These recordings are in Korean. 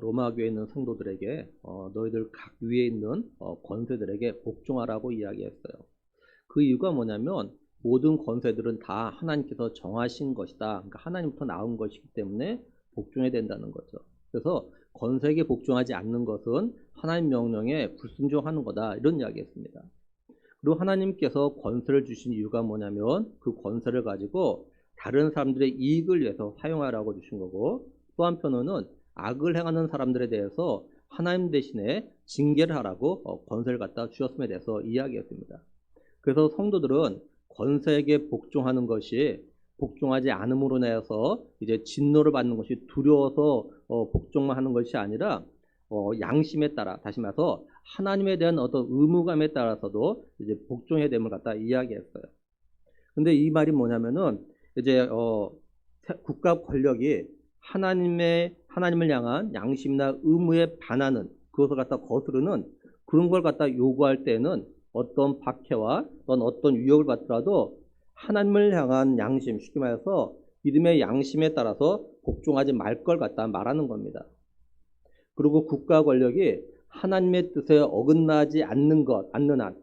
로마 교회에 있는 성도들에게 너희들 각 위에 있는 권세들에게 복종하라고 이야기했어요. 그 이유가 뭐냐면 모든 권세들은 다 하나님께서 정하신 것이다. 그러니까 하나님부터 나온 것이기 때문에 복종해야 된다는 거죠. 그래서 권세에게 복종하지 않는 것은 하나님 명령에 불순종하는 거다. 이런 이야기했습니다. 그리고 하나님께서 권세를 주신 이유가 뭐냐면 그 권세를 가지고 다른 사람들의 이익을 위해서 사용하라고 주신 거고, 또 한편으로는 악을 행하는 사람들에 대해서 하나님 대신에 징계를 하라고 권세를 갖다 주셨음에 대해서 이야기했습니다. 그래서 성도들은 권세에게 복종하는 것이 복종하지 않음으로 인해서 이제 진노를 받는 것이 두려워서 복종만 하는 것이 아니라 양심에 따라, 다시 말해서 하나님에 대한 어떤 의무감에 따라서도 이제 복종해야 됨을 갖다 이야기했어요. 근데 이 말이 뭐냐면은 이제 국가 권력이 하나님을 향한 양심이나 의무에 반하는, 그것을 갖다 거스르는 그런 걸 갖다 요구할 때는 어떤 박해와 어떤 위협을 받더라도 하나님을 향한 양심, 쉽게 말해서 믿음의 양심에 따라서 복종하지 말 걸 갖다 말하는 겁니다. 그리고 국가 권력이 하나님의 뜻에 어긋나지 않는 한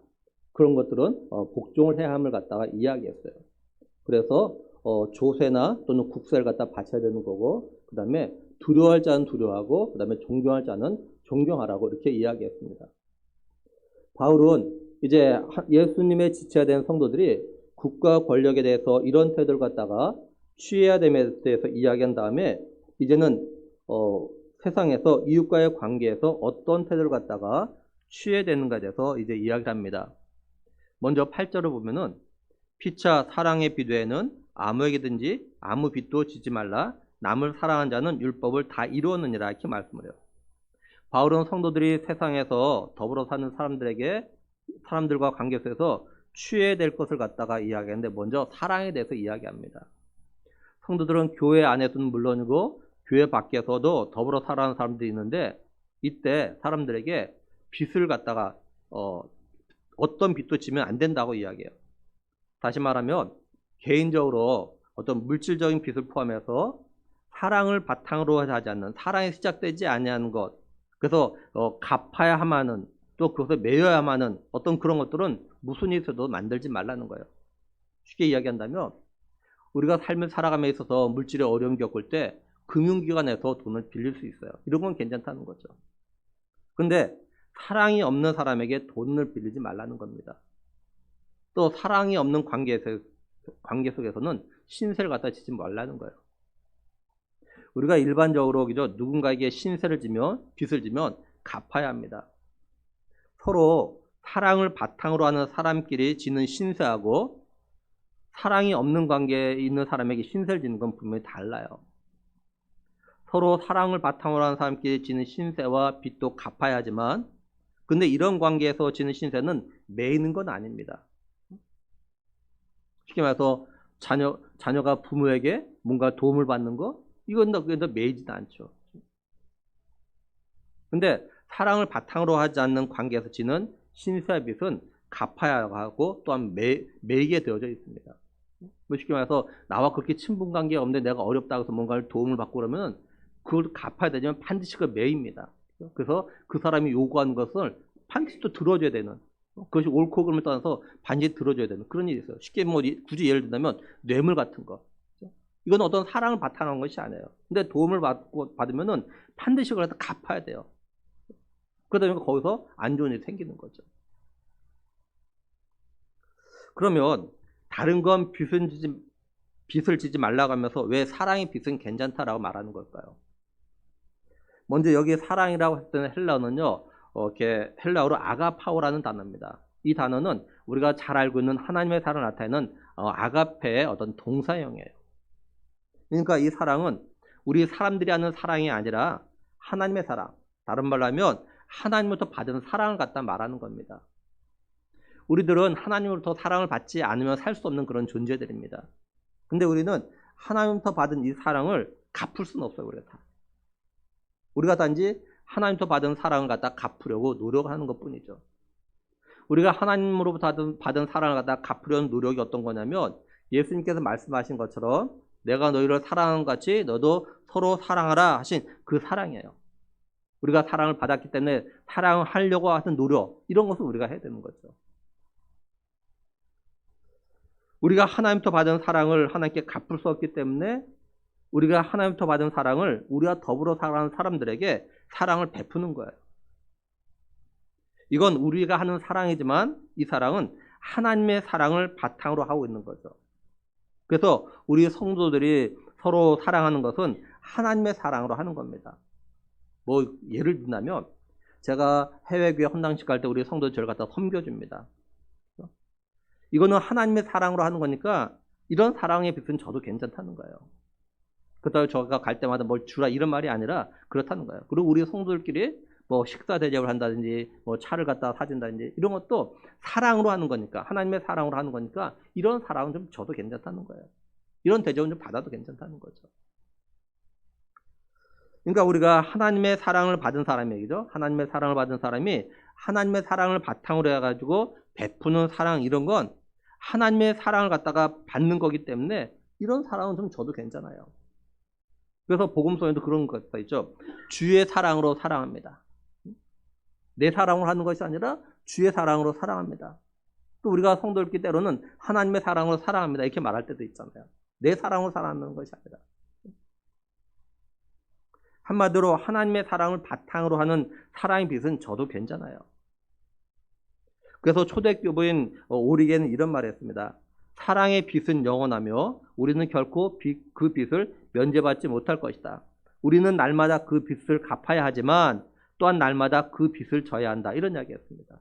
그런 것들은 복종을 해야 함을 갖다가 이야기했어요. 그래서 조세나 또는 국세를 갖다 바쳐야 되는 거고, 그 다음에 두려워할 자는 두려워하고, 그 다음에 존경할 자는 존경하라고 이렇게 이야기했습니다. 바울은 이제 예수님의 지체가 된 성도들이 국가 권력에 대해서 이런 태도를 갖다가 취해야 됨에 대해서 이야기한 다음에 이제는 세상에서 이웃과의 관계에서 어떤 태도를 갖다가 취해야 되는가에 대해서 이제 이야기를 합니다. 먼저 8절을 보면은 피차 사랑의 비두에는 아무에게든지 아무 빚도 지지 말라. 남을 사랑한 자는 율법을 다 이루었느니라. 이렇게 말씀을 해요. 바울은 성도들이 세상에서 더불어 사는 사람들과 관계 속에서 취해야 될 것을 갖다가 이야기하는데 먼저 사랑에 대해서 이야기합니다. 성도들은 교회 안에서는 물론이고 교회 밖에서도 더불어 살아가는 사람들이 있는데, 이때 사람들에게 빚을 갖다가 어떤 빚도 지면 안 된다고 이야기해요. 다시 말하면 개인적으로 어떤 물질적인 빚을 포함해서 사랑을 바탕으로 하지 않는, 사랑이 시작되지 아니하는 것, 그래서 갚아야만 하는, 또 그것을 매여야만 하는 어떤 그런 것들은 무슨 일이 있어도 만들지 말라는 거예요. 쉽게 이야기한다면 우리가 삶을 살아감에 있어서 물질의 어려움을 겪을 때 금융기관에서 돈을 빌릴 수 있어요. 이런 건 괜찮다는 거죠. 근데 사랑이 없는 사람에게 돈을 빌리지 말라는 겁니다. 또 사랑이 없는 관계 속에서는 신세를 갖다 지지 말라는 거예요. 우리가 일반적으로 누군가에게 신세를 지면, 빚을 지면 갚아야 합니다. 서로 사랑을 바탕으로 하는 사람끼리 지는 신세하고 사랑이 없는 관계에 있는 사람에게 신세를 지는 건 분명히 달라요. 서로 사랑을 바탕으로 하는 사람끼리 지는 신세와 빚도 갚아야 하지만, 근데 이런 관계에서 지는 신세는 매이는 건 아닙니다. 쉽게 말해서 자녀가 부모에게 뭔가 도움을 받는 거, 이건 더 매이지도 않죠. 근데 사랑을 바탕으로 하지 않는 관계에서 지는 신세와 빚은 갚아야 하고 또한 매이게 되어져 있습니다. 쉽게 말해서 나와 그렇게 친분 관계가 없는데 내가 어렵다고 해서 뭔가를 도움을 받고 그러면 그걸 갚아야 되지만 반드시 그 매입니다. 그래서 그 사람이 요구하는 것을 반드시 또 들어줘야 되는, 그것이 옳고 그름을 떠나서 반드시 들어줘야 되는 그런 일이 있어요. 쉽게 굳이 예를 든다면 뇌물 같은 거. 이건 어떤 사랑을 바탕한 것이 아니에요. 근데 도움을 받으면은 반드시 그걸 갚아야 돼요. 그러다 보니까 거기서 안 좋은 일이 생기는 거죠. 그러면 다른 건 빚을 지지 말라고 하면서 왜 사랑의 빚은 괜찮다라고 말하는 걸까요? 먼저 여기 사랑이라고 했을 때는 헬라어는요, 이렇게 헬라어로 아가파오라는 단어입니다. 이 단어는 우리가 잘 알고 있는 하나님의 사랑을 나타내는 아가페의 어떤 동사형이에요. 그러니까 이 사랑은 우리 사람들이 하는 사랑이 아니라 하나님의 사랑, 다른 말로 하면 하나님으로부터 받은 사랑을 갖다 말하는 겁니다. 우리들은 하나님으로부터 사랑을 받지 않으면 살 수 없는 그런 존재들입니다. 근데 우리는 하나님부터 받은 이 사랑을 갚을 수는 없어요. 우리가 단지 하나님부터 받은 사랑을 갖다 갚으려고 노력하는 것뿐이죠. 우리가 하나님으로부터 받은 사랑을 갖다 갚으려는 노력이 어떤 거냐면 예수님께서 말씀하신 것처럼 내가 너희를 사랑한 것 같이 너도 서로 사랑하라 하신 그 사랑이에요. 우리가 사랑을 받았기 때문에 사랑하려고 하는 노력, 이런 것을 우리가 해야 되는 거죠. 우리가 하나님부터 받은 사랑을 하나님께 갚을 수 없기 때문에 우리가 하나님부터 받은 사랑을 우리가 더불어 살아가는 사람들에게 사랑을 베푸는 거예요. 이건 우리가 하는 사랑이지만 이 사랑은 하나님의 사랑을 바탕으로 하고 있는 거죠. 그래서 우리 성도들이 서로 사랑하는 것은 하나님의 사랑으로 하는 겁니다. 뭐 예를 든다면 제가 해외교회 헌당식 갈 때 우리 성도들 저를 갖다 섬겨줍니다. 이거는 하나님의 사랑으로 하는 거니까 이런 사랑의 빛은 저도 괜찮다는 거예요. 그렇다고 저가 갈 때마다 뭘 주라 이런 말이 아니라 그렇다는 거예요. 그리고 우리 성도들끼리 뭐 식사 대접을 한다든지 뭐 차를 갖다 사준다든지 이런 것도 사랑으로 하는 거니까, 하나님의 사랑으로 하는 거니까 이런 사랑은 좀 저도 괜찮다는 거예요. 이런 대접은 좀 받아도 괜찮다는 거죠. 그러니까 우리가 하나님의 사랑을 받은 사람이죠. 하나님의 사랑을 받은 사람이 하나님의 사랑을 바탕으로 해가지고 베푸는 사랑, 이런 건 하나님의 사랑을 갖다가 받는 거기 때문에 이런 사랑은 좀 저도 괜찮아요. 그래서 복음서에도 그런 것가 있죠. 주의 사랑으로 사랑합니다. 내 사랑으로 하는 것이 아니라 주의 사랑으로 사랑합니다. 또 우리가 성도들끼리 때로는 하나님의 사랑으로 사랑합니다, 이렇게 말할 때도 있잖아요. 내 사랑으로 사랑하는 것이 아니라. 한마디로 하나님의 사랑을 바탕으로 하는 사랑의 빛은 저도 괜찮아요. 그래서 초대교부인 오리겐은 이런 말을 했습니다. 사랑의 빛은 영원하며 우리는 결코 그 빛을 면제받지 못할 것이다. 우리는 날마다 그 빛을 갚아야 하지만 또한 날마다 그 빛을 져야 한다. 이런 이야기였습니다.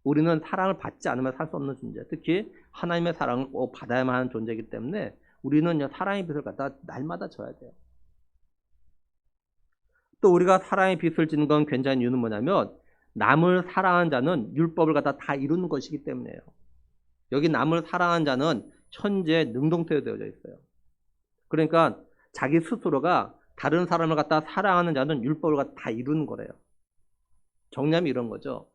우리는 사랑을 받지 않으면 살 수 없는 존재, 특히 하나님의 사랑을 꼭 받아야만 하는 존재이기 때문에 우리는 사랑의 빛을 갖다 날마다 져야 돼요. 또 우리가 사랑의 빛을 지는 건 굉장히 이유는 뭐냐면 남을 사랑하는 자는 율법을 갖다 다 이루는 것이기 때문이에요. 여기 남을 사랑하는 자는 현재 능동태로 되어져 있어요. 그러니까 자기 스스로가 다른 사람을 갖다 사랑하는 자는 율법을 갖다 다 이루는 거래요. 정리하면 이런 거죠.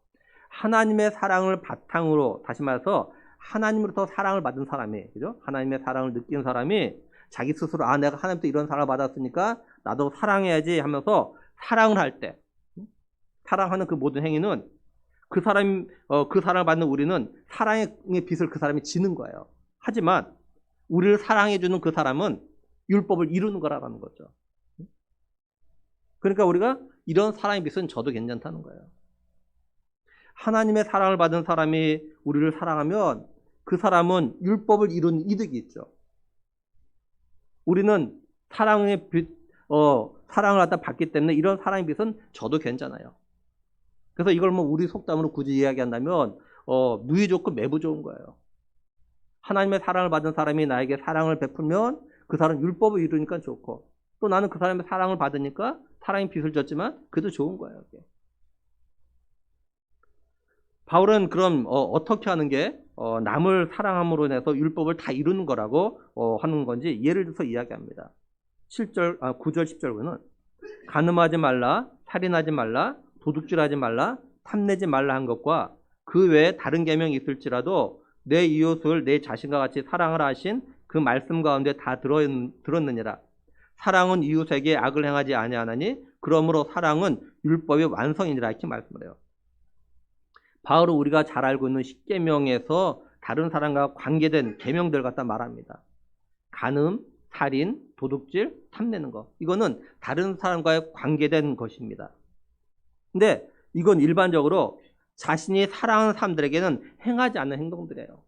하나님의 사랑을 바탕으로, 다시 말해서 하나님으로부터 사랑을 받은 사람이, 그죠? 하나님의 사랑을 느낀 사람이 자기 스스로 내가 하나님부터 이런 사랑을 받았으니까 나도 사랑해야지 하면서 사랑을 할 때, 사랑하는 그 모든 행위는 그 사랑을 받는 우리는 사랑의 빛을 그 사람이 지는 거예요. 하지만 우리를 사랑해주는 그 사람은 율법을 이루는 거라는 거죠. 그러니까 우리가 이런 사랑의 빛은 저도 괜찮다는 거예요. 하나님의 사랑을 받은 사람이 우리를 사랑하면 그 사람은 율법을 이루는 이득이 있죠. 우리는 사랑의 빛, 사랑을 갖다 받기 때문에 이런 사랑의 빛은 저도 괜찮아요. 그래서 이걸 뭐 우리 속담으로 굳이 이야기한다면 무의 좋고 매부 좋은 거예요. 하나님의 사랑을 받은 사람이 나에게 사랑을 베풀면 그 사람 율법을 이루니까 좋고, 또 나는 그 사람의 사랑을 받으니까 사랑의 빛을 줬지만 그래도 좋은 거예요. 바울은 그럼 어떻게 하는 게 남을 사랑함으로 인해서 율법을 다 이루는 거라고 하는 건지 예를 들어서 이야기합니다. 9절 10절에는 간음하지 말라, 살인하지 말라, 도둑질하지 말라, 탐내지 말라 한 것과 그 외에 다른 계명이 있을지라도 내 이웃을 내 자신과 같이 사랑하라 하신 그 말씀 가운데 다 들었느니라. 사랑은 이웃에게 악을 행하지 아니하나니 그러므로 사랑은 율법의 완성이니라, 이렇게 말씀을 해요. 바울은 우리가 잘 알고 있는 십계명에서 다른 사람과 관계된 계명들 갖다 말합니다. 간음, 살인, 도둑질, 탐내는 것, 이거는 다른 사람과의 관계된 것입니다. 근데 이건 일반적으로 자신이 사랑하는 사람들에게는 행하지 않는 행동들이에요.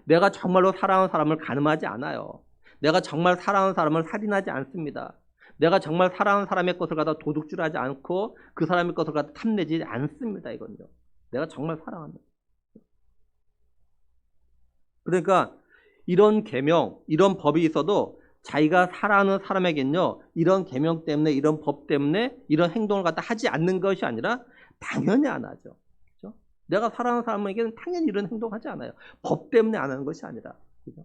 내가 정말로 사랑하는 사람을 간음하지 않아요. 내가 정말 사랑하는 사람을 살인하지 않습니다. 내가 정말 사랑하는 사람의 것을 갖다 도둑질하지 않고 그 사람의 것을 갖다 탐내지 않습니다. 이건요. 내가 정말 사랑합니다. 그러니까 이런 계명, 이런 법이 있어도 자기가 사랑하는 사람에겐요, 이런 계명 때문에, 이런 법 때문에 이런 행동을 갖다 하지 않는 것이 아니라 당연히 안 하죠. 그렇죠? 내가 사랑하는 사람에게는 당연히 이런 행동하지 않아요. 법 때문에 안 하는 것이 아니라. 그렇죠?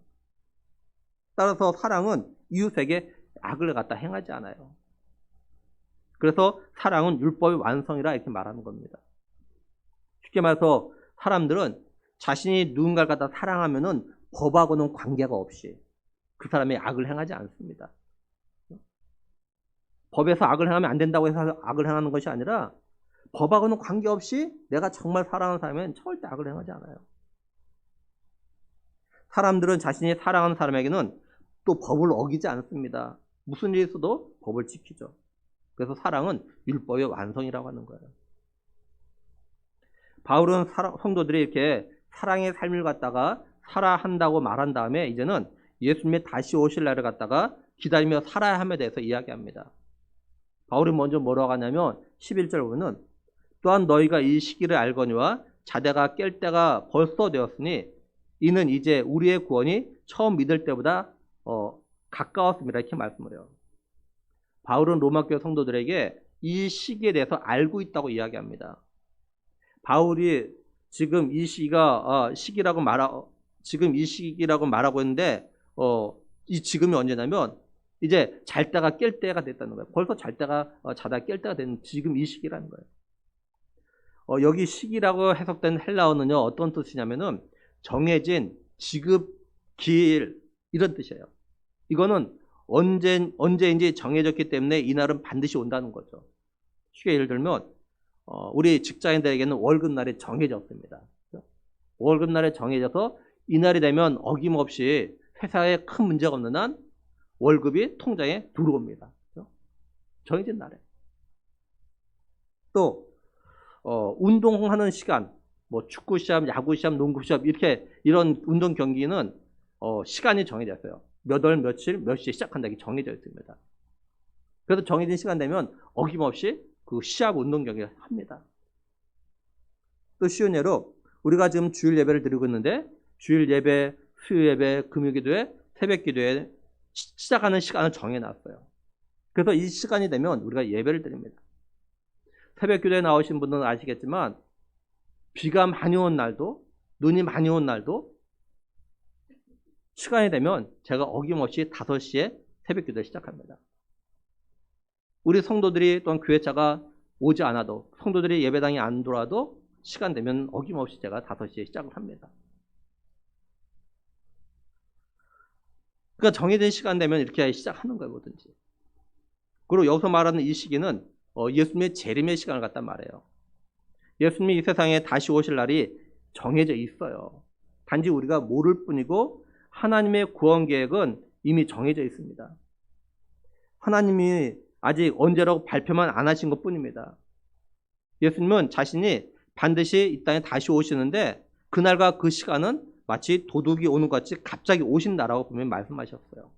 따라서 사랑은 이웃에게 악을 갖다 행하지 않아요. 그래서 사랑은 율법의 완성이라 이렇게 말하는 겁니다. 쉽게 말해서 사람들은 자신이 누군가를 갖다 사랑하면은 법하고는 관계가 없이 그 사람이 악을 행하지 않습니다. 법에서 악을 행하면 안 된다고 해서 악을 행하는 것이 아니라 법하고는 관계없이 내가 정말 사랑하는 사람은 절대 악을 행하지 않아요. 사람들은 자신이 사랑하는 사람에게는 또 법을 어기지 않습니다. 무슨 일이 있어도 법을 지키죠. 그래서 사랑은 율법의 완성이라고 하는 거예요. 바울은 성도들이 이렇게 사랑의 삶을 갖다가 살아야 한다고 말한 다음에 이제는 예수님이 다시 오실 날을 갖다가 기다리며 살아야 함에 대해서 이야기합니다. 바울이 먼저 뭐라고 하냐면 11절 보면은 또한 너희가 이 시기를 알거니와 자다가 깰 때가 벌써 되었으니 이는 이제 우리의 구원이 처음 믿을 때보다 가까웠습니다. 이렇게 말씀을 해요. 바울은 로마교회 성도들에게 이 시기에 대해서 알고 있다고 이야기합니다. 바울이 지금 이 시기라고 말하고 있는데 이 지금이 언제냐면 이제 잘 때가 깰 때가 됐다는 거예요. 벌써 자다 깰 때가 된 지금 이 시기라는 거예요. 여기 시기라고 해석된 헬라어는요 어떤 뜻이냐면은 정해진 지급 기일 이런 뜻이에요. 이거는 언제인지 정해졌기 때문에 이날은 반드시 온다는 거죠. 쉽게 예를 들면 우리 직장인들에게는 월급날이 정해졌습니다. 월급날에 정해져서 이날이 되면 어김없이 회사에 큰 문제가 없는 한 월급이 통장에 들어옵니다. 정해진 날에. 또 운동하는 시간, 뭐 축구 시합, 야구 시합, 농구 시합 이런 운동 경기는 시간이 정해졌어요. 몇 월 며칠 몇 시에 시작한다 이게 정해져 있습니다. 그래서 정해진 시간 되면 어김없이 그 시합 운동 경기를 합니다. 또 쉬운 예로 우리가 지금 주일 예배를 드리고 있는데 주일 예배, 수요 예배, 금요 기도회, 새벽 기도회 시작하는 시간을 정해놨어요. 그래서 이 시간이 되면 우리가 예배를 드립니다. 새벽 기도에 나오신 분들은 아시겠지만 비가 많이 온 날도 눈이 많이 온 날도 시간이 되면 제가 어김없이 5시에 새벽 기도를 시작합니다. 우리 성도들이 또한 교회차가 오지 않아도 성도들이 예배당에 안 들어와도 시간 되면 어김없이 제가 5시에 시작을 합니다. 그러니까 정해진 시간 되면 이렇게 시작하는 거예요. 뭐든지. 그리고 여기서 말하는 이 시기는 예수님의 재림의 시간을 갖다 말해요. 예수님이 이 세상에 다시 오실 날이 정해져 있어요. 단지 우리가 모를 뿐이고 하나님의 구원 계획은 이미 정해져 있습니다. 하나님이 아직 언제라고 발표만 안 하신 것 뿐입니다. 예수님은 자신이 반드시 이 땅에 다시 오시는데 그날과 그 시간은 마치 도둑이 오는 것 같이 갑자기 오신다라고 분명히 말씀하셨어요.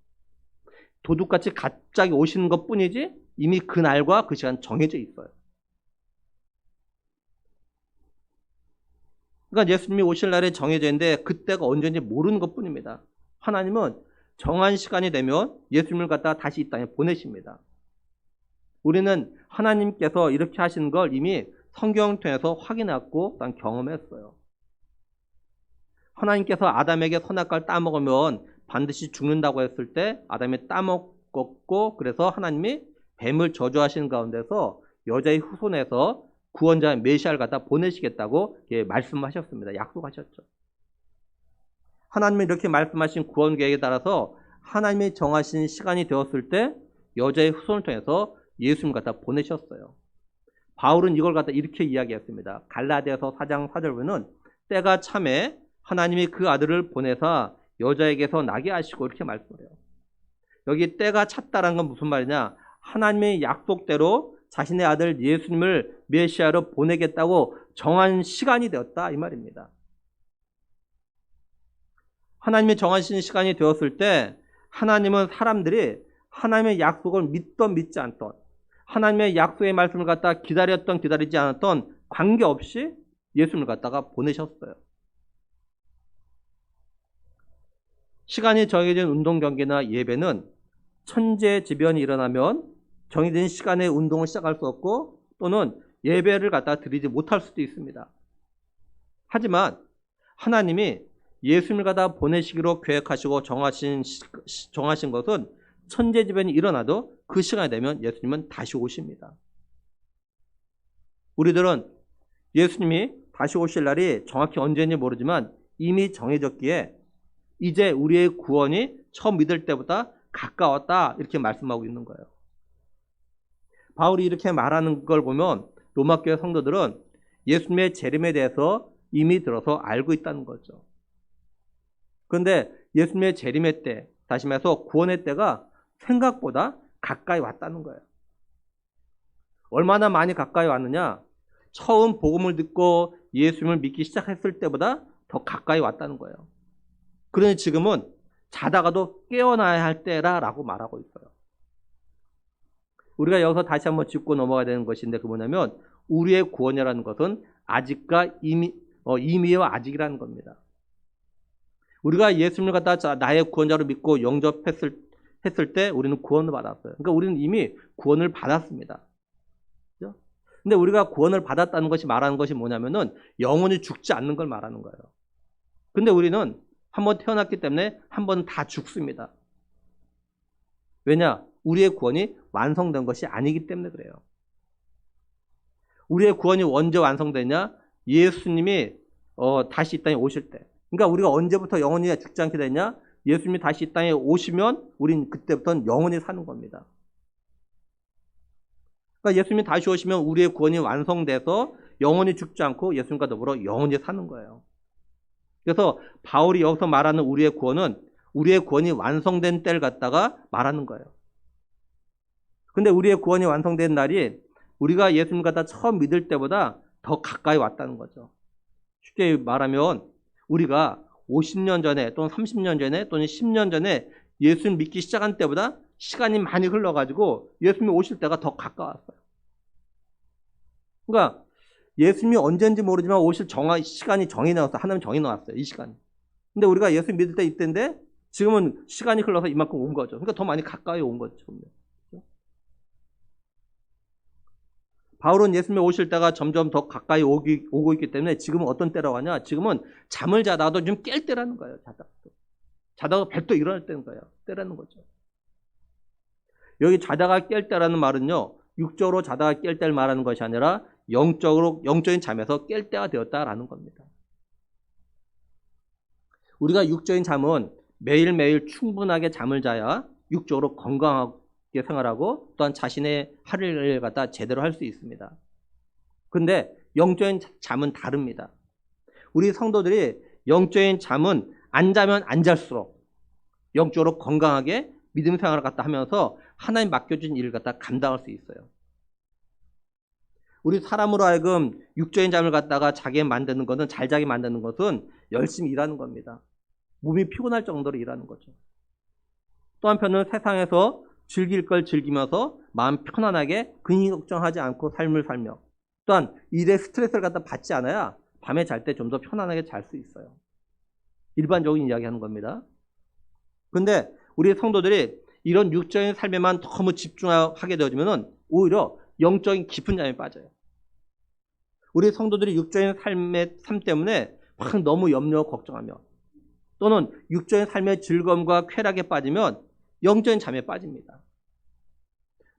도둑같이 갑자기 오시는 것 뿐이지 이미 그날과 그 시간 정해져 있어요. 그러니까 예수님이 오실 날에 정해져 있는데 그때가 언제인지 모르는 것 뿐입니다. 하나님은 정한 시간이 되면 예수님을 갖다가 다시 이 땅에 보내십니다. 우리는 하나님께서 이렇게 하시는 걸 이미 성경을 통해서 확인했고 경험했어요. 하나님께서 아담에게 선악과를 따먹으면 반드시 죽는다고 했을 때 아담이 따먹었고 그래서 하나님이 뱀을 저주하시는 가운데서 여자의 후손에서 구원자 메시아를 갖다 보내시겠다고 말씀하셨습니다. 약속하셨죠. 하나님이 이렇게 말씀하신 구원 계획에 따라서 하나님이 정하신 시간이 되었을 때 여자의 후손을 통해서 예수님을 갖다 보내셨어요. 바울은 이걸 갖다 이렇게 이야기했습니다. 갈라디아서 4장 4절 보면 때가 참에 하나님이 그 아들을 보내사 여자에게서 나게 하시고 이렇게 말씀해요. 여기 때가 찼다라는 건 무슨 말이냐? 하나님의 약속대로 자신의 아들 예수님을 메시아로 보내겠다고 정한 시간이 되었다 이 말입니다. 하나님이 정하신 시간이 되었을 때 하나님은 사람들이 하나님의 약속을 믿던 믿지 않던 하나님의 약속의 말씀을 갖다 기다렸던 기다리지 않았던 관계없이 예수님을 갖다가 보내셨어요. 시간이 정해진 운동 경기나 예배는 천재지변이 일어나면 정해진 시간에 운동을 시작할 수 없고 또는 예배를 갖다 드리지 못할 수도 있습니다. 하지만 하나님이 예수님을 갖다 보내시기로 계획하시고 정하신 것은 천재지변이 일어나도 그 시간이 되면 예수님은 다시 오십니다. 우리들은 예수님이 다시 오실 날이 정확히 언제인지 모르지만 이미 정해졌기에 이제 우리의 구원이 처음 믿을 때보다 가까웠다 이렇게 말씀하고 있는 거예요. 바울이 이렇게 말하는 걸 보면 로마 교회 성도들은 예수님의 재림에 대해서 이미 들어서 알고 있다는 거죠. 그런데 예수님의 재림의 때, 다시 말해서 구원의 때가 생각보다 가까이 왔다는 거예요. 얼마나 많이 가까이 왔느냐? 처음 복음을 듣고 예수님을 믿기 시작했을 때보다 더 가까이 왔다는 거예요. 그러니 지금은 자다가도 깨어나야 할 때라라고 말하고 있어요. 우리가 여기서 다시 한번 짚고 넘어가야 되는 것인데 그 뭐냐면 우리의 구원이라는 것은 아직과 이미와 아직이라는 겁니다. 우리가 예수님을 갖다 나의 구원자로 믿고 영접했을 때 우리는 구원을 받았어요. 그러니까 우리는 이미 구원을 받았습니다. 그렇죠? 근데 우리가 구원을 받았다는 것이 말하는 것이 뭐냐면은 영원히 죽지 않는 걸 말하는 거예요. 근데 우리는 한번 태어났기 때문에 한 번은 다 죽습니다. 왜냐? 우리의 구원이 완성된 것이 아니기 때문에 그래요. 우리의 구원이 언제 완성되냐? 예수님이 다시 이 땅에 오실 때. 그러니까 우리가 언제부터 영원히 죽지 않게 되냐? 예수님이 다시 이 땅에 오시면 우린 그때부터는 영원히 사는 겁니다. 그러니까 예수님이 다시 오시면 우리의 구원이 완성돼서 영원히 죽지 않고 예수님과 더불어 영원히 사는 거예요. 그래서 바울이 여기서 말하는 우리의 구원은 우리의 구원이 완성된 때를 갖다가 말하는 거예요. 근데 우리의 구원이 완성된 날이 우리가 예수님 갖다 처음 믿을 때보다 더 가까이 왔다는 거죠. 쉽게 말하면 우리가 50년 전에 또는 30년 전에 또는 10년 전에 예수님 믿기 시작한 때보다 시간이 많이 흘러가지고 예수님이 오실 때가 더 가까웠어요. 그러니까 예수님이 언제인지 모르지만 오실 시간이 정해 나왔어요. 하나님 정해 나왔어요. 이 시간이. 근데 우리가 예수님 믿을 때 이때인데 지금은 시간이 흘러서 이만큼 온 거죠. 그러니까 더 많이 가까이 온 거죠. 바울은 예수님이 오실 때가 점점 더 가까이 오고 있기 때문에 지금은 어떤 때라고 하냐? 지금은 잠을 자다가도 좀 깰 때라는 거예요. 자다가 벌떡 일어날 때라는 거죠. 여기 자다가 깰 때라는 말은요. 육적으로 자다가 깰 때를 말하는 것이 아니라 영적인 잠에서 깰 때가 되었다라는 겁니다. 우리가 육적인 잠은 매일매일 충분하게 잠을 자야 육적으로 건강하게 생활하고 또한 자신의 하루를 갖다 제대로 할 수 있습니다. 그런데 영적인 잠은 다릅니다. 우리 성도들이 영적인 잠은 안 자면 안 잘수록 영적으로 건강하게 믿음 생활을 갖다 하면서 하나님 맡겨준 일을 갖다 감당할 수 있어요. 우리 사람으로 하여금 육적인 잠을 갖다가 자게 만드는 것은 잘 자게 만드는 것은 열심히 일하는 겁니다. 몸이 피곤할 정도로 일하는 거죠. 또 한편은 세상에서 즐길 걸 즐기면서 마음 편안하게 근심 걱정하지 않고 삶을 살며 또한 일에 스트레스를 갖다 받지 않아야 밤에 잘 때 좀 더 편안하게 잘 수 있어요. 일반적인 이야기하는 겁니다. 근데 우리 성도들이 이런 육적인 삶에만 너무 집중하게 되어지면 오히려 영적인 깊은 잠에 빠져요. 우리 성도들이 육적인 삶 때문에 막 너무 염려 걱정하며 또는 육적인 삶의 즐거움과 쾌락에 빠지면 영적인 잠에 빠집니다.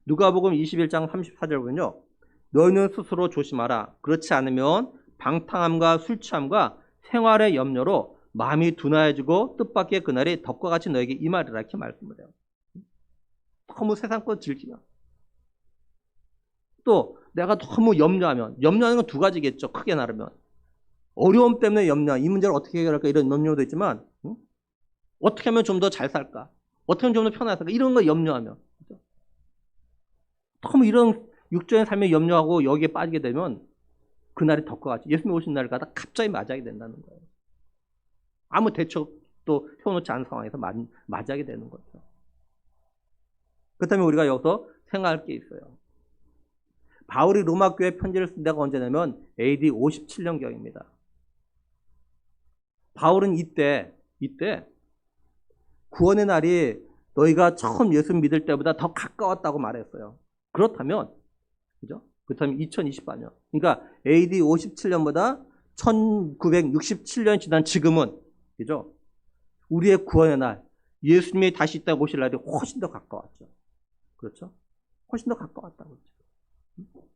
누가복음 21장 34절 보면요. 너희는 스스로 조심하라. 그렇지 않으면 방탕함과 술취함과 생활의 염려로 마음이 둔하여지고 뜻밖의 그날이 덕과 같이 너에게 임하리라 이렇게 말씀을 해요. 너무 세상 것 즐기면 또 내가 너무 염려하는 건 두 가지겠죠. 크게 나르면 어려움 때문에 염려, 이 문제를 어떻게 해결할까 이런 염려도 있지만 어떻게 하면 좀 더 잘 살까, 어떻게 하면 좀 더 편하게 살까 이런 거 염려하면 그렇죠? 너무 이런 육적인 삶에 염려하고 여기에 빠지게 되면 그날이 덕과 같이 예수님이 오신 날을 가다 갑자기 맞이하게 된다는 거예요. 아무 대책도 펴놓지 않은 상황에서 맞이하게 되는 거죠. 그렇다면 우리가 여기서 생각할 게 있어요. 바울이 로마 교회 편지를 쓴 데가 언제냐면 AD 57년경입니다. 바울은 이때 구원의 날이 너희가 처음 예수 믿을 때보다 더 가까웠다고 말했어요. 그렇다면 그죠? 그렇다면 2028년. 그러니까 AD 57년보다 1967년 지난 지금은 그죠? 우리의 구원의 날, 예수님이 다시 이 땅에 오실 날이 훨씬 더 가까웠죠. 그렇죠? 훨씬 더 가까웠다고 그렇죠.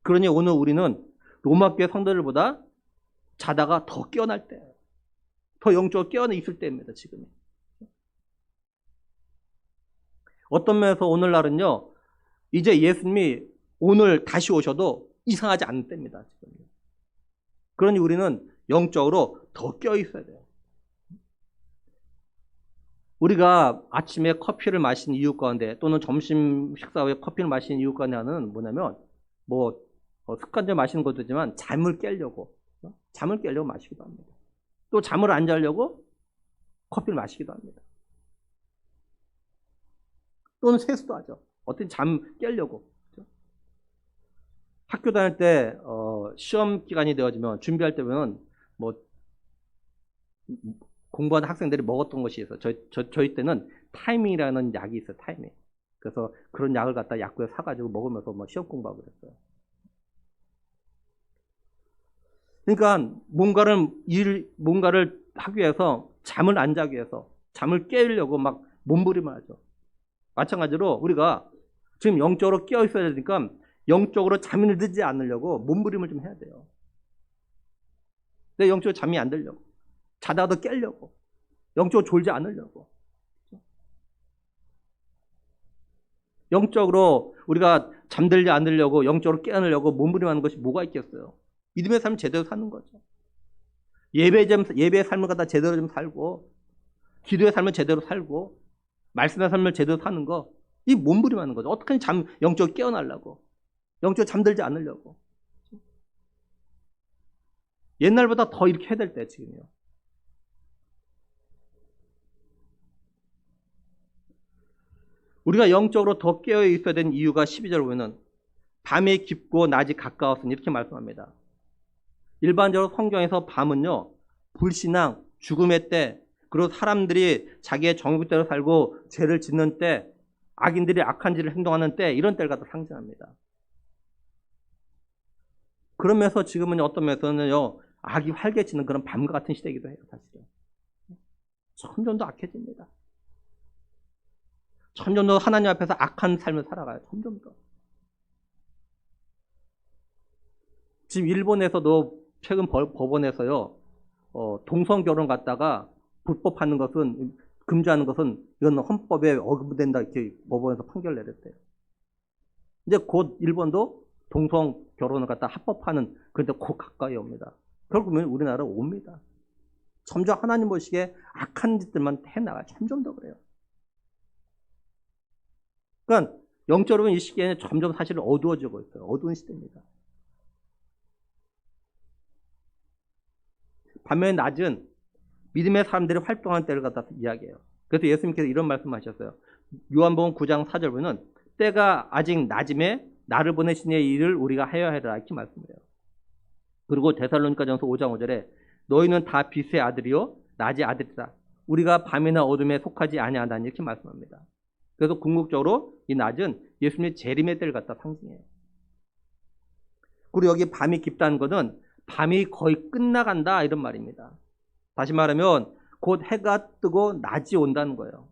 그러니 오늘 우리는 로마교회 성도들보다 자다가 더 깨어날 때, 더 영적으로 깨어나 있을 때입니다. 지금이. 어떤 면에서 오늘날은요, 이제 예수님이 오늘 다시 오셔도 이상하지 않을 때입니다. 지금. 그러니 우리는 영적으로 더 깨어 있어야 돼요. 우리가 아침에 커피를 마신 이유 가운데 또는 점심 식사 후에 커피를 마신 이유 가운데 하나는 뭐냐면 습관적으로 마시는 것도 있지만 잠을 깨려고 마시기도 합니다. 또 잠을 안 자려고 커피를 마시기도 합니다. 또는 세수도 하죠. 어떤 잠 깨려고. 그렇죠? 학교 다닐 때 시험 기간이 되어지면 준비할 때 보면 공부하는 학생들이 먹었던 것이 있어요. 저희 때는 타이밍이라는 약이 있어요. 타이밍. 그래서 그런 약을 갖다 약국에 사가지고 먹으면서 시험 공부하고 그랬어요. 그러니까 뭔가를 하기 위해서 잠을 안 자기 위해서 잠을 깨려고 막 몸부림을 하죠. 마찬가지로 우리가 지금 영적으로 깨어 있어야 되니까 영적으로 잠이 들지 않으려고 몸부림을 좀 해야 돼요. 내 영적으로 잠이 안 들려고. 자다가도 깨려고. 영적으로 졸지 않으려고. 영적으로 우리가 잠들지 않으려고 영적으로 깨어나려고 몸부림하는 것이 뭐가 있겠어요? 믿음의 삶을 제대로 사는 거죠. 예배의 삶을 갖다 제대로 좀 살고, 기도의 삶을 제대로 살고, 말씀의 삶을 제대로 사는 거, 이 몸부림하는 거죠. 어떻게 영적으로 깨어나려고, 영적으로 잠들지 않으려고. 옛날보다 더 이렇게 해야 될 때 지금요. 우리가 영적으로 더 깨어 있어야 되는 이유가 12절 보면은 밤이 깊고 낮이 가까웠으니 이렇게 말씀합니다. 일반적으로 성경에서 밤은요, 불신앙, 죽음의 때, 그리고 사람들이 자기의 정욕대로 살고 죄를 짓는 때, 악인들이 악한 짓을 행동하는 때, 이런 때를 갖다 상징합니다. 그러면서 지금은 어떤 면에서는요, 악이 활개치는 그런 밤과 같은 시대이기도 해요, 사실은. 점점 더 악해집니다. 점점 더 하나님 앞에서 악한 삶을 살아가요. 점점 더. 지금 일본에서도 최근 법원에서요, 동성 결혼 갖다가 불법하는 것은, 금지하는 것은 이건 헌법에 어긋된다 이렇게 법원에서 판결 내렸대요. 이제 곧 일본도 동성 결혼을 갖다 합법하는 그런데 곧 가까이 옵니다. 결국은 우리나라 옵니다. 점점 하나님 보시기에 악한 짓들만 해나가요. 점점 더 그래요. 그러니까 영적으로 이 시기에는 점점 사실 어두워지고 있어요. 어두운 시대입니다. 반면에 낮은 믿음의 사람들이 활동하는 때를 갖다 이야기해요. 그래서 예수님께서 이런 말씀하셨어요. 요한복음 9장 4절 보면 때가 아직 낮음에 나를 보내신 이의 일을 우리가 하여야 하리라 이렇게 말씀해요. 그리고 데살로니가전서 5장 5절에 너희는 다 빛의 아들이요 낮의 아들이다. 우리가 밤이나 어둠에 속하지 아니하다니 이렇게 말씀합니다. 그래서 궁극적으로 이 낮은 예수님의 재림의 때를 갖다 상징해요. 그리고 여기 밤이 깊다는 것은 밤이 거의 끝나간다 이런 말입니다. 다시 말하면 곧 해가 뜨고 낮이 온다는 거예요.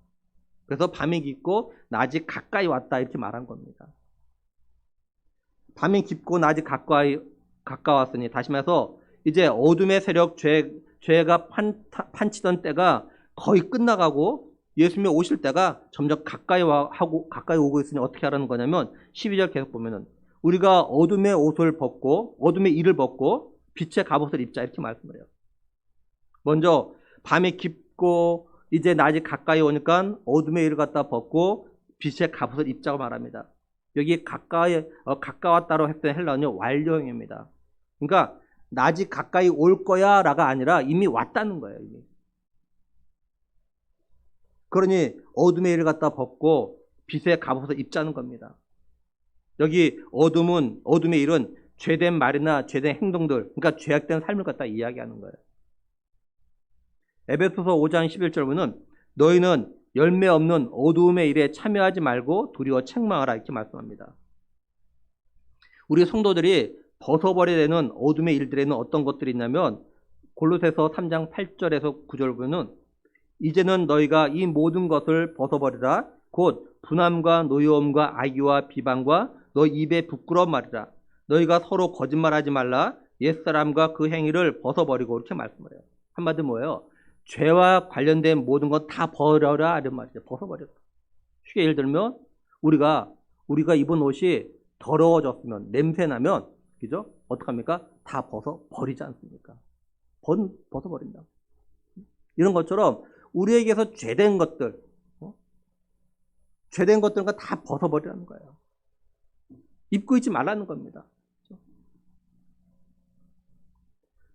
그래서 밤이 깊고 낮이 가까이 왔다 이렇게 말한 겁니다. 밤이 깊고 낮이 가까웠으니 다시 말해서 이제 어둠의 세력 죄가 판치던 때가 거의 끝나가고 예수님이 오실 때가 점점 가까이 오고 있으니 어떻게 하라는 거냐면 12절 계속 보면은 우리가 어둠의 옷을 벗고 어둠의 일을 벗고 빛의 갑옷을 입자 이렇게 말씀을 해요. 먼저 밤이 깊고 이제 낮이 가까이 오니까 어둠의 일을 갖다 벗고 빛의 갑옷을 입자고 말합니다. 여기 가까웠다로 했던 헬라어는요 완료형입니다. 그러니까 낮이 가까이 올 거야라가 아니라 이미 왔다는 거예요. 이미. 그러니 어둠의 일을 갖다 벗고 빛의 갑옷을 입자는 겁니다. 여기 어둠의 일은 죄된 말이나 죄된 행동들, 그러니까 죄악된 삶을 갖다 이야기하는 거예요. 에베소서 5장 11절 보면 너희는 열매 없는 어두움의 일에 참여하지 말고 두려워 책망하라 이렇게 말씀합니다. 우리 성도들이 벗어버려야 되는 어둠의 일들에는 어떤 것들이 있냐면 골로새서 3장 8절에서 9절 보면 이제는 너희가 이 모든 것을 벗어버리라 곧 분함과 노여움과 악의와 비방과 너 입에 부끄러운 말이라 너희가 서로 거짓말하지 말라 옛사람과 그 행위를 벗어버리고 이렇게 말씀을 해요. 한마디로 뭐예요? 죄와 관련된 모든 것 다 버려라 이런 말이죠. 벗어버려라. 쉽게 예를 들면 우리가 우리가 입은 옷이 더러워졌으면, 냄새 나면, 그죠? 어떡합니까? 다 벗어버리지 않습니까? 벗어버린다. 이런 것처럼 우리에게서 죄된 것들, 죄된 것들과 다 벗어버리라는 거예요. 입고 있지 말라는 겁니다.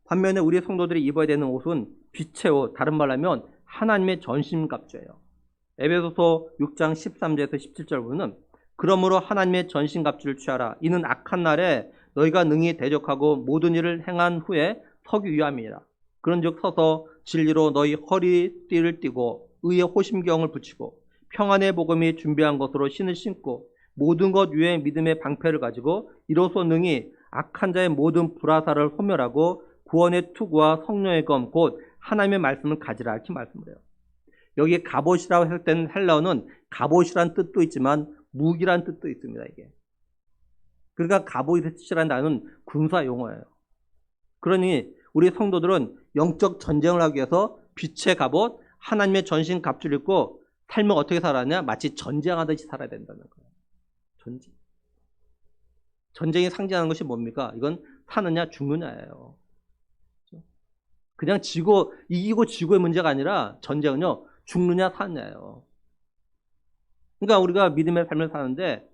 반면에 우리 성도들이 입어야 되는 옷은 빛의 옷, 다른 말로 하면 하나님의 전신갑주예요. 에베소서 6장 13절에서 17절 보면 그러므로 하나님의 전신갑주를 취하라. 이는 악한 날에 너희가 능히 대적하고 모든 일을 행한 후에 서기 위함이라. 그런즉 서서 진리로 너희 허리띠를 띠고 의의 호심경을 붙이고 평안의 복음이 준비한 것으로 신을 신고 모든 것 위에 믿음의 방패를 가지고 이로써 능히 악한 자의 모든 불화살을 소멸하고 구원의 투구와 성령의 검 곧 하나님의 말씀을 가지라 이렇게 말씀을 해요. 여기 갑옷이라고 할 때는 헬라어는 갑옷이란 뜻도 있지만 무기란 뜻도 있습니다. 이게. 그러니까 갑옷이라는 단어는 군사 용어예요. 그러니 우리 성도들은 영적 전쟁을 하기 위해서 빛의 갑옷, 하나님의 전신 갑주를 입고 삶을 어떻게 살아야 마치 전쟁하듯이 살아야 된다는 거예요. 전쟁. 전쟁이 상징하는 것이 뭡니까? 이건 사느냐 죽느냐예요. 그냥 이기고 지고의 문제가 아니라 전쟁은요, 죽느냐 사느냐예요. 그러니까 우리가 믿음의 삶을 사는데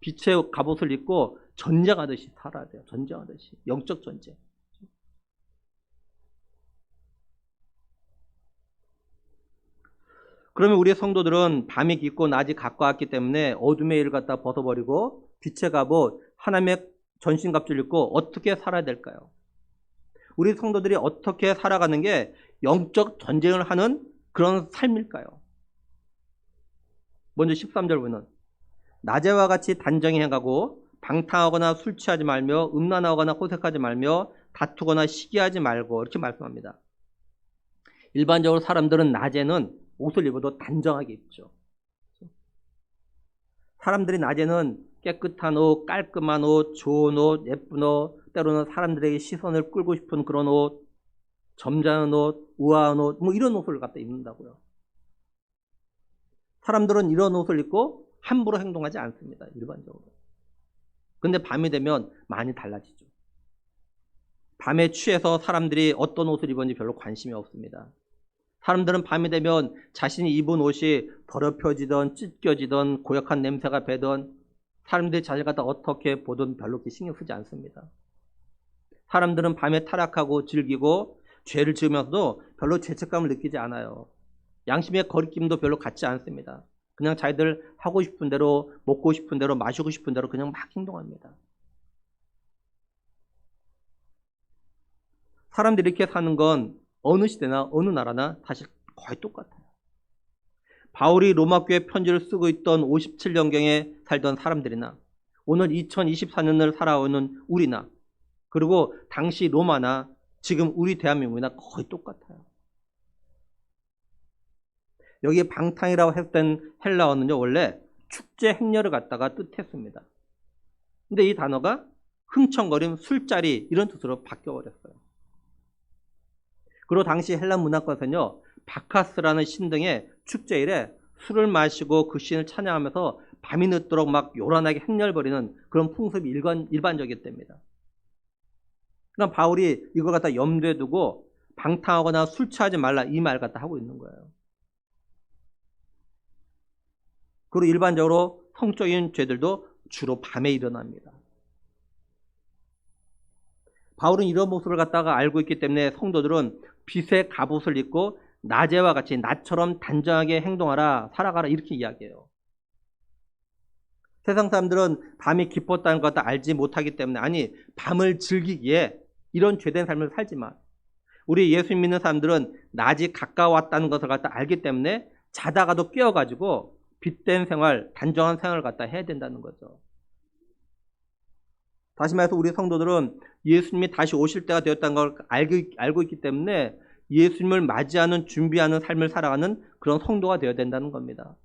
빛의 갑옷을 입고 전쟁하듯이 살아야 돼요. 전쟁하듯이. 영적 전쟁. 그러면 우리의 성도들은 밤이 깊고 낮이 가까웠기 때문에 어둠의 일을 갖다 벗어버리고 빛의 갑옷, 하나님의 전신갑주를 입고 어떻게 살아야 될까요? 우리 성도들이 어떻게 살아가는 게 영적 전쟁을 하는 그런 삶일까요? 먼저 13절 보면 낮에와 같이 단정히 행하고 방탕하거나 술 취하지 말며 음란하거나 호색하지 말며 다투거나 시기하지 말고 이렇게 말씀합니다. 일반적으로 사람들은 낮에는 옷을 입어도 단정하게 입죠. 사람들이 낮에는 깨끗한 옷, 깔끔한 옷, 좋은 옷, 예쁜 옷, 때로는 사람들에게 시선을 끌고 싶은 그런 옷, 점잖은 옷, 우아한 옷, 뭐 이런 옷을 갖다 입는다고요. 사람들은 이런 옷을 입고 함부로 행동하지 않습니다. 일반적으로. 근데 밤이 되면 많이 달라지죠. 밤에 취해서 사람들이 어떤 옷을 입었는지 별로 관심이 없습니다. 사람들은 밤이 되면 자신이 입은 옷이 더럽혀지던 찢겨지던 고약한 냄새가 배던 사람들이 자신을 갖다 어떻게 보든 별로 신경 쓰지 않습니다. 사람들은 밤에 타락하고 즐기고 죄를 지으면서도 별로 죄책감을 느끼지 않아요. 양심의 거리낌도 별로 갖지 않습니다. 그냥 자기들 하고 싶은 대로 먹고 싶은 대로 마시고 싶은 대로 그냥 막 행동합니다. 사람들이 이렇게 사는 건 어느 시대나 어느 나라나 사실 거의 똑같아요. 바울이 로마 교회 편지를 쓰고 있던 57년경에 살던 사람들이나 오늘 2024년을 살아오는 우리나 그리고 당시 로마나 지금 우리 대한민국이나 거의 똑같아요. 여기 방탕이라고 했던 헬라어는요, 원래 축제 행렬을 갖다가 뜻했습니다. 근데 이 단어가 흥청거림, 술자리 이런 뜻으로 바뀌어버렸어요. 그리고 당시 헬라 문화권에서는요, 바카스라는 신 등의 축제일에 술을 마시고 그 신을 찬양하면서 밤이 늦도록 막 요란하게 행렬 벌이는 그런 풍습이 일반적이었답니다. 그러니까 바울이 이걸 갖다 염두에 두고 방탕하거나 술 취하지 말라 이 말 갖다 하고 있는 거예요. 그리고 일반적으로 성적인 죄들도 주로 밤에 일어납니다. 바울은 이런 모습을 갖다가 알고 있기 때문에 성도들은 빛의 갑옷을 입고 낮에와 같이 낮처럼 단정하게 행동하라, 살아가라 이렇게 이야기해요. 세상 사람들은 밤이 깊었다는 것 갖다 알지 못하기 때문에 아니 밤을 즐기기에 이런 죄된 삶을 살지만 우리 예수 믿는 사람들은 낮이 가까웠다는 것을 갖다 알기 때문에 자다가도 깨어가지고 빛된 생활, 단정한 생활을 갖다 해야 된다는 거죠. 다시 말해서 우리 성도들은 예수님이 다시 오실 때가 되었다는 걸 알고 있기 때문에 예수님을 맞이하는 준비하는 삶을 살아가는 그런 성도가 되어야 된다는 겁니다.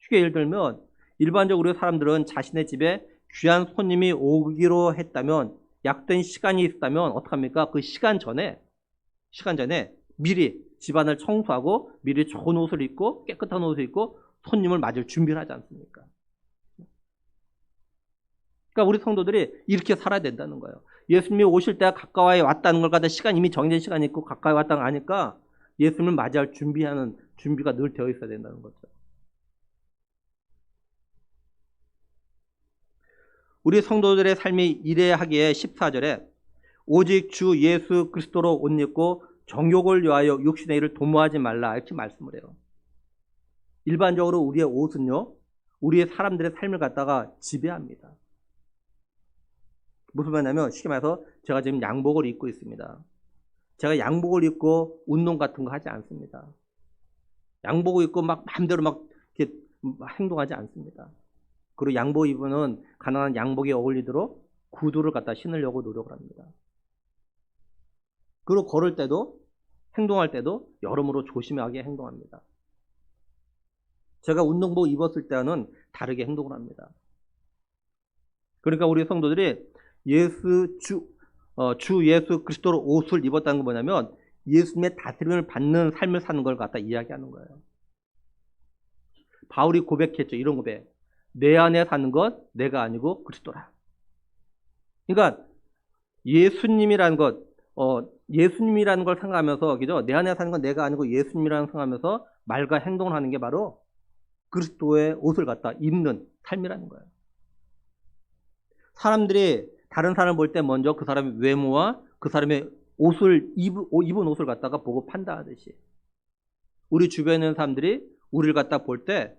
쉽게 예를 들면 일반적으로 우리 사람들은 자신의 집에 귀한 손님이 오기로 했다면 약된 시간이 있다면 어떡합니까? 그 시간 전에 미리 집안을 청소하고 미리 좋은 옷을 입고 깨끗한 옷을 입고 손님을 맞을 준비를 하지 않습니까? 그러니까 우리 성도들이 이렇게 살아야 된다는 거예요. 예수님이 오실 때가 가까이 왔다는 걸 갖다 시간 이미 정해진 시간이 있고 가까이 왔다는 걸 아니까 예수님을 맞이할 준비하는 준비가 늘 되어 있어야 된다는 거죠. 우리 성도들의 삶이 이래야 하기에 14절에 오직 주 예수 그리스도로 옷 입고 정욕을 위하여 육신의 일을 도모하지 말라 이렇게 말씀을 해요. 일반적으로 우리의 옷은요, 우리의 사람들의 삶을 갖다가 지배합니다. 무슨 말이냐면 쉽게 말해서 제가 지금 양복을 입고 있습니다. 제가 양복을 입고 운동 같은 거 하지 않습니다. 양복을 입고 막 마음대로 막 이렇게 행동하지 않습니다. 그리고 양복 입으면 가난한 양복에 어울리도록 구두를 갖다 신으려고 노력을 합니다. 그리고 걸을 때도 행동할 때도 여러모로 조심하게 행동합니다. 제가 운동복 입었을 때와는 다르게 행동을 합니다. 그러니까 우리 성도들이 주 예수 그리스도로 옷을 입었다는 건 뭐냐면 예수님의 다스림을 받는 삶을 사는 걸 갖다 이야기하는 거예요. 바울이 고백했죠. 이런 고백. 내 안에 사는 것 내가 아니고 그리스도라. 그러니까 예수님이라는 걸 생각하면서, 그죠? 내 안에 사는 건 내가 아니고 예수님이라는 생각하면서 말과 행동을 하는 게 바로 그리스도의 옷을 갖다 입는 삶이라는 거예요. 사람들이 다른 사람을 볼 때 먼저 그 사람의 외모와 그 사람의 입은 옷을 갖다가 보고 판단하듯이 우리 주변에 있는 사람들이 우리를 갖다 볼 때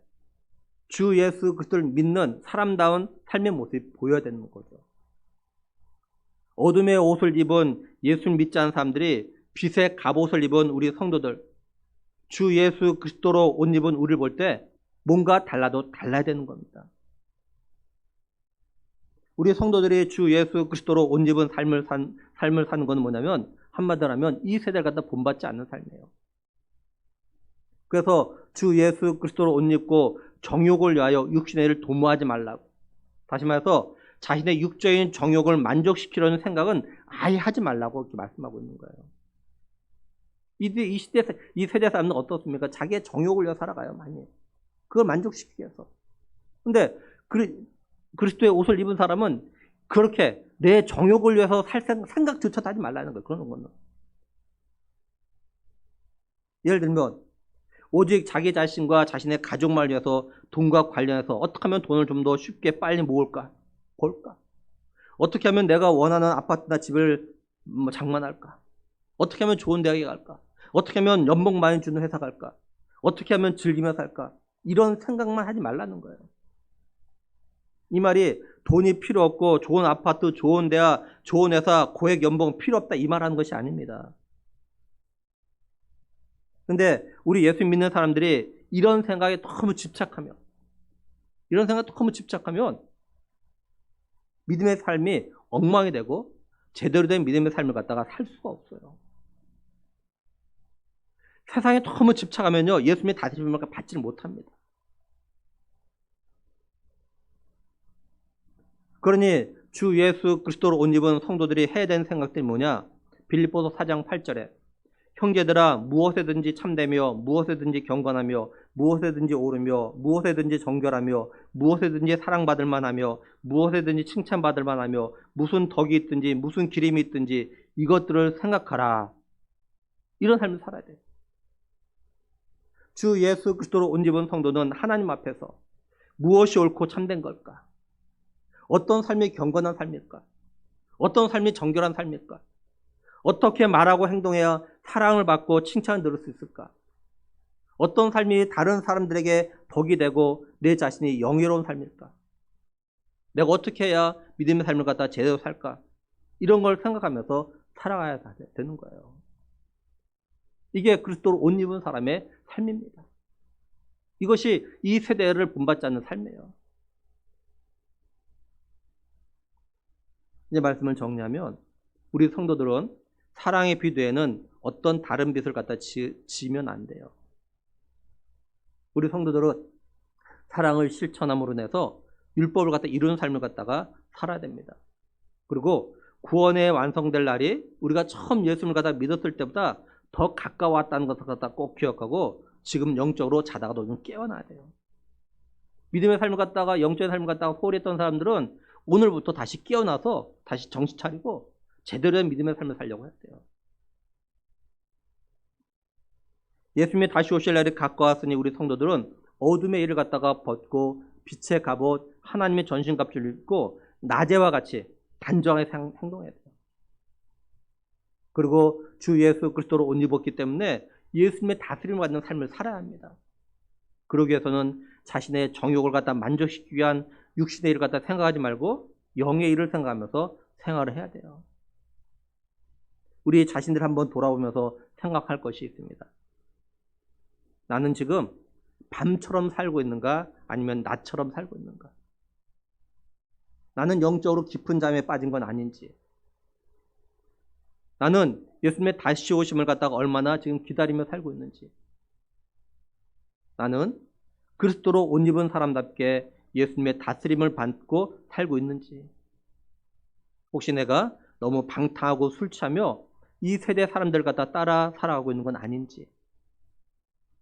주 예수 그리스도를 믿는 사람다운 삶의 모습이 보여야 되는 거죠. 어둠의 옷을 입은 예수를 믿지 않은 사람들이 빛의 갑옷을 입은 우리 성도들, 주 예수 그리스도로 옷 입은 우리를 볼 때 뭔가 달라도 달라야 되는 겁니다. 우리 성도들이 주 예수 그리스도로 옷 입은 삶을 사는 건 뭐냐면 한마디로 하면 이 세대를 갖다 본받지 않는 삶이에요. 그래서 주 예수 그리스도로 옷 입고 정욕을 위하여 육신의 일을 도모하지 말라고. 다시 말해서 자신의 육적인 정욕을 만족시키려는 생각은 아예 하지 말라고 이렇게 말씀하고 있는 거예요. 이 세대 사람은 어떻습니까? 자기의 정욕을 위해 살아가요, 많이. 그걸 만족시키기 위해서. 근데 그리스도의 옷을 입은 사람은 그렇게 내 정욕을 위해서 살 생각조차도 하지 말라는 거예요. 그런 거는. 예를 들면 오직 자기 자신과 자신의 가족만을 위해서 돈과 관련해서 어떻게 하면 돈을 좀 더 쉽게 빨리 모을까? 벌까? 어떻게 하면 내가 원하는 아파트나 집을 장만할까? 어떻게 하면 좋은 대학에 갈까? 어떻게 하면 연봉 많이 주는 회사 갈까? 어떻게 하면 즐기며 살까? 이런 생각만 하지 말라는 거예요. 이 말이 돈이 필요 없고 좋은 아파트, 좋은 대학, 좋은 회사, 고액 연봉 필요 없다 이 말하는 것이 아닙니다. 근데 우리 예수 믿는 사람들이 이런 생각에 너무 집착하면 믿음의 삶이 엉망이 되고 제대로 된 믿음의 삶을 갖다가 살 수가 없어요. 세상에 너무 집착하면요 예수님의 다스림을 받지를 못합니다. 그러니 주 예수 그리스도로 옷 입은 성도들이 해야 되는 생각들이 뭐냐? 빌립보서 4장 8절에 형제들아 무엇에든지 참되며 무엇에든지 경건하며 무엇에든지 옳으며 무엇에든지 정결하며 무엇에든지 사랑받을 만하며 무엇에든지 칭찬받을 만하며 무슨 덕이 있든지 무슨 기림이 있든지 이것들을 생각하라. 이런 삶을 살아야 돼요. 주 예수 그리스도로 옷 입은 성도는 하나님 앞에서 무엇이 옳고 참된 걸까? 어떤 삶이 경건한 삶일까? 어떤 삶이 정결한 삶일까? 어떻게 말하고 행동해야 사랑을 받고 칭찬을 들을 수 있을까? 어떤 삶이 다른 사람들에게 덕이 되고 내 자신이 영예로운 삶일까? 내가 어떻게 해야 믿음의 삶을 갖다 제대로 살까? 이런 걸 생각하면서 살아가야 되는 거예요. 이게 그리스도로 옷 입은 사람의 삶입니다. 이것이 이 세대를 본받지 않는 삶이에요. 이제 말씀을 정리하면 우리 성도들은 사랑의 빛 외에는 어떤 다른 빛을 갖다 지면 안 돼요. 우리 성도들은 사랑을 실천함으로 인해서 율법을 갖다 이루는 삶을 갖다가 살아야 됩니다. 그리고 구원의 완성될 날이 우리가 처음 예수님을 갖다 믿었을 때보다 더 가까웠다는 것을 갖다 꼭 기억하고 지금 영적으로 자다가도 좀 깨어나야 돼요. 믿음의 삶을 갖다가 영적인 삶을 갖다가 소홀히 했던 사람들은 오늘부터 다시 깨어나서 다시 정신 차리고 제대로 된 믿음의 삶을 살려고 해야 돼요. 예수님이 다시 오실 날이 가까웠으니 우리 성도들은 어둠의 일을 갖다가 벗고 빛의 갑옷 하나님의 전신갑주를 입고 낮에와 같이 단정하게 행동해야 돼요. 그리고 주 예수 그리스도로 옷 입었기 때문에 예수님의 다스림을 받는 삶을 살아야 합니다. 그러기 위해서는 자신의 정욕을 갖다 만족시키기 위한 육신의 일을 갖다 생각하지 말고 영의 일을 생각하면서 생활을 해야 돼요. 우리 자신들 한번 돌아보면서 생각할 것이 있습니다. 나는 지금 밤처럼 살고 있는가 아니면 낮처럼 살고 있는가? 나는 영적으로 깊은 잠에 빠진 건 아닌지, 나는 예수님의 다시 오심을 갖다가 얼마나 지금 기다리며 살고 있는지, 나는 그리스도로 옷 입은 사람답게 예수님의 다스림을 받고 살고 있는지, 혹시 내가 너무 방탕하고 술 취하며 이 세대 사람들 갖다 따라 살아가고 있는 건 아닌지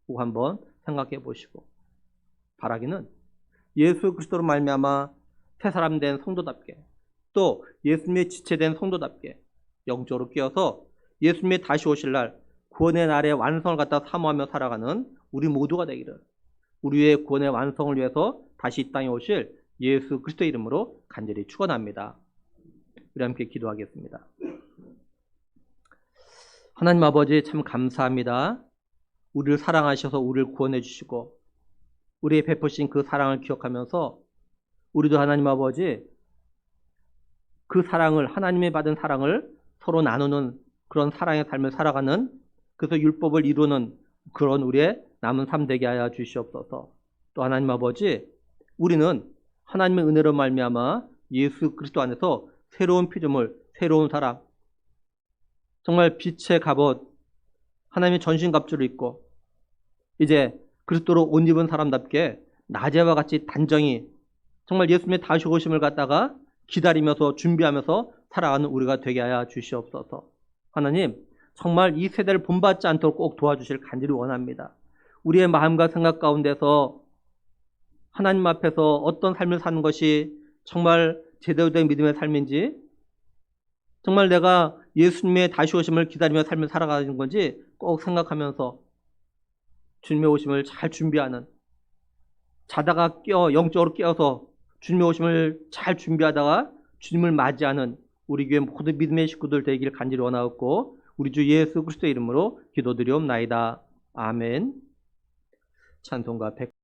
꼭 한번 생각해 보시고, 바라기는 예수 그리스도로 말미암아 새 사람 된 성도답게, 또 예수님의 지체된 성도답게 영적으로 깨어서 예수님의 다시 오실 날 구원의 날의 완성을 갖다 사모하며 살아가는 우리 모두가 되기를, 우리의 구원의 완성을 위해서 다시 이 땅에 오실 예수 그리스도의 이름으로 간절히 축원합니다. 우리 함께 기도하겠습니다. 하나님 아버지, 참 감사합니다. 우리를 사랑하셔서 우리를 구원해 주시고 우리의 베푸신 그 사랑을 기억하면서 우리도 하나님 아버지 그 사랑을, 하나님의 받은 사랑을 서로 나누는 그런 사랑의 삶을 살아가는, 그래서 율법을 이루는 그런 우리의 남은 삶 되게 하여 주시옵소서. 또 하나님 아버지, 우리는 하나님의 은혜로 말미암아 예수 그리스도 안에서 새로운 피조물, 새로운 사람, 정말 빛의 갑옷, 하나님의 전신갑주를 입고 이제 그리스도로 옷 입은 사람답게 낮에와 같이 단정히 정말 예수님의 다시 오심을 갖다가 기다리면서 준비하면서 살아가는 우리가 되게 하여 주시옵소서. 하나님, 정말 이 세대를 본받지 않도록 꼭 도와주실 간절히 원합니다. 우리의 마음과 생각 가운데서 하나님 앞에서 어떤 삶을 사는 것이 정말 제대로 된 믿음의 삶인지, 정말 내가 예수님의 다시 오심을 기다리며 삶을 살아가는 건지 꼭 생각하면서 주님의 오심을 잘 준비하는, 자다가 영적으로 깨어서 주님의 오심을 잘 준비하다가 주님을 맞이하는 우리 교회 모든 믿음의 식구들 되기를 간절히 원하옵고 우리 주 예수 그리스도의 이름으로 기도드리옵나이다. 아멘. 찬송가 100